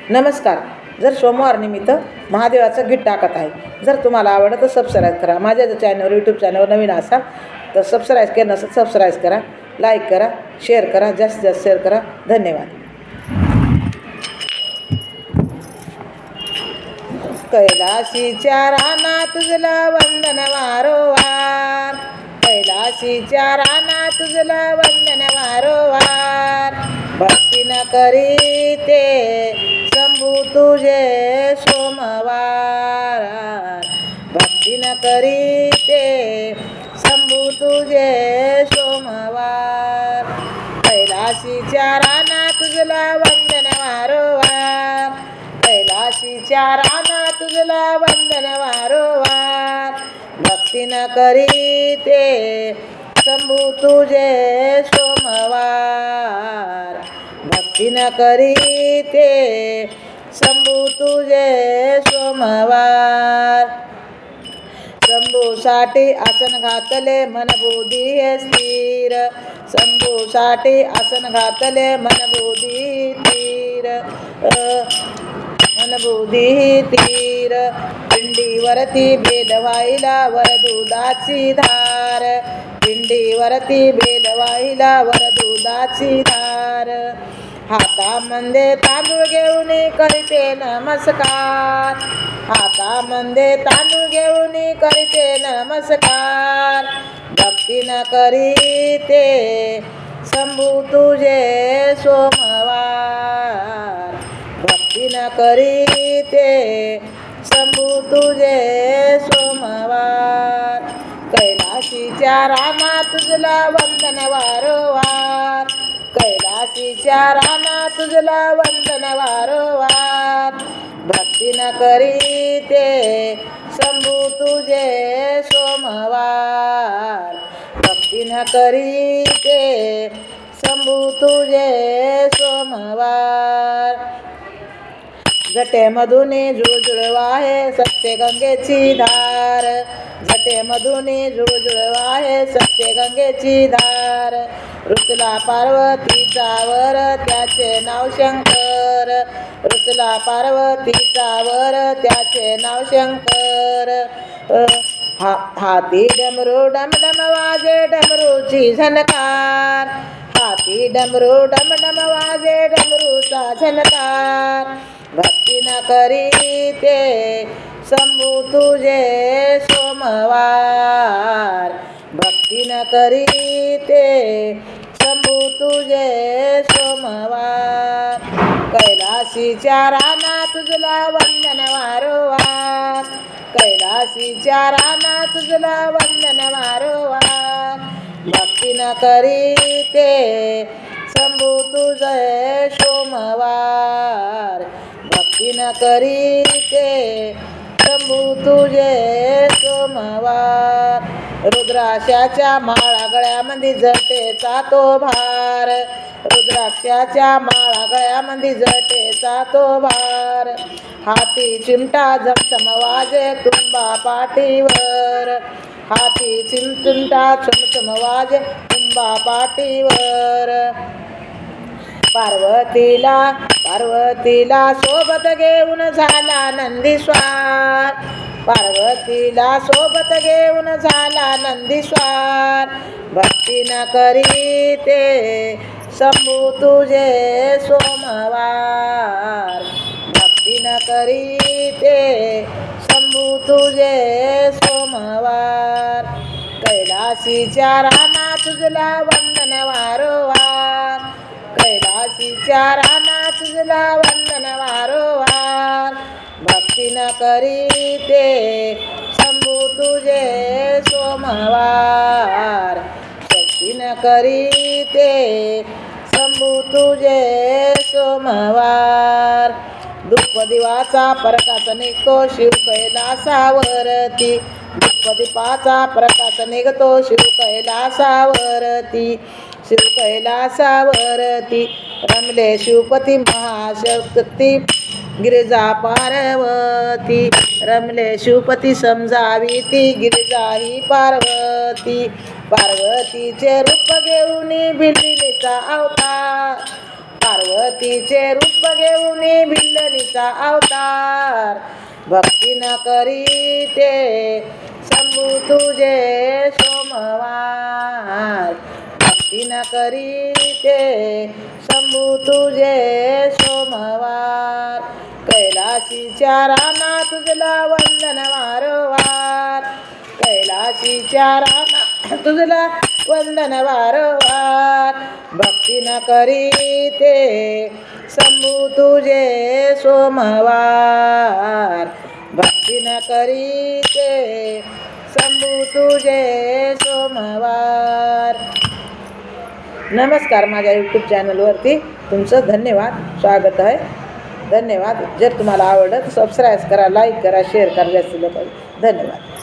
नमस्कार. जर सोमवार निमित्त महादेवाचं गीत टाकत आहे. जर तुम्हाला आवडलं तर सबस्क्राईब करा. माझ्या चॅनलवर यूट्यूब चॅनलवर नवीन असाल तर सबस्क्राईब केलं नसेल सबस्क्राईब करा, लाईक करा, शेअर करा, जास्तीत जास्त शेअर करा. धन्यवाद. कैलासीच्या राना तुझला वंदन वारोवार, कैलासीच्या राना तुझला वंदन वारोवार. भक्ती न करीते शंभू तुझे सोमवार, भक्ती न करीते शंभू तुझे सोमवार. कैलासीच्या राना तुझला वंदन वारोवार, कैलासीच्या राना तुझला वंदन वारोवार. भक्ती न करीते शंभू तुझे सोमवार, भक्ती न करीते शंभू तुझे सोमवार. शंभूसाठी आसन घातले मन बुद्धी स्थिर, शंभूसाठी आसन घातले मन बुद्धी स्थिर, मन बुद्धी तीर. पिंडीवरती बेलवाईला वर दुधाची धार, पिंडीवरती बेलवाईला वर दुधाची धार. हातामध्ये तांदूळ घेऊन करते नमस्कार, हातामध्ये तांदूळ घेऊन करते नमस्कार. भक्ती न करीते शंभू तुझे सोमवार, भक्ती न करीते शंभू तुझे सोमवार. कैलासीच्या राना तुझला वंदन वारोवार, कैलासीच्या राना तुझला वंदन वारोवार. भक्ती न करीते शंभू तुझे सोमवार, भक्ती न करीते शंभू तुझे सोमवार. जटेमधून जुळजुळ वाहे सत्य गंगेची धार, जटेमधून जुळजुळ वाहे सत्य गंगेची धार. रुसला पार्वतीचा वर त्याचे नाव शंकर, रुसला पार्वतीचा वर त्याचे नाव शंकर. हाती डमरू डमडम वाजे डमरूची झनकार, हाती डमरू डमडम वाजे डमरूचा झनकार. भक्ती न करीते शंभू तुझे सोमवार, भक्ती न करीते शंभू तुझे सोमवार. कैलासीच्या राना तुझला वंदन वारोवार, कैलासीच्या राना तुझला वंदन वारोवार. भक्ती न करीते शंभू तुझे सोमवार, भक्ती न करीते शंभू तुझे सोमवार. रुद्राक्षाच्या माळा गळ्यामध्ये जटेचा तो भार, रुद्राक्षाच्या माळा गळ्यामध्ये जटेचा तो भार. हाती चिमटा झमझम वाजे तुंबा पाठीवर, हाती चिमटा झमझम वाजे तुंबा पाठीवर. पार्वतीला पार्वतीला सोबत घेऊन झाला नंदीस्वार, पार्वतीला सोबत घेऊन झाला नंदीस्वार. भक्ती न करीते शंभू तुझे सोमवार, भक्ती न करीते शंभू तुझे सोमवार. कैलासीच्या राना तुझला वंदन वारोवार, कैलासीच्या राना तुझला वंदन वारोवार. भक्ती न करीते शंभू तुझे सोमवार, भक्ती न करीते शंभू तुझे सोमवार. दुःखदिवाचा प्रकाश निघतो शिव कैलासावरती, दुःखदीपाचा प्रकाश निघतो शिव कैलासावरती, शिव कैलासावरती. रमले शिवपती महाशक्ती गिरिजा पार्वती, रमले शिवपती समजावी ती गिरिजा ही पार्वती. पार्वतीचे रूप घेऊन बिल्लीचा अवतार, पार्वती पार्वतीचे रूप घेऊन भिल्लणीचा अवतार भक्तीनं करीते शंभू तुझे सोमवार भक्तीनं करीते शंभू तुझे सोमवार कैलाशीच्या राना तुझला वंदन वारंवार कैलाशीच्या राना तुझला वंदन वारंवार भक्तीनं करीते शंभू तुझे सोमवार भक्तीनं करीते शंभू तुझे सोमवार. नमस्कार. माझ्या यूट्यूब चॅनलवरती तुमचं धन्यवाद स्वागत आहे. धन्यवाद. जर तुम्हाला आवडलं तर सबस्क्राईब करा, लाईक करा, शेअर करा. जास्तीत लोक धन्यवाद.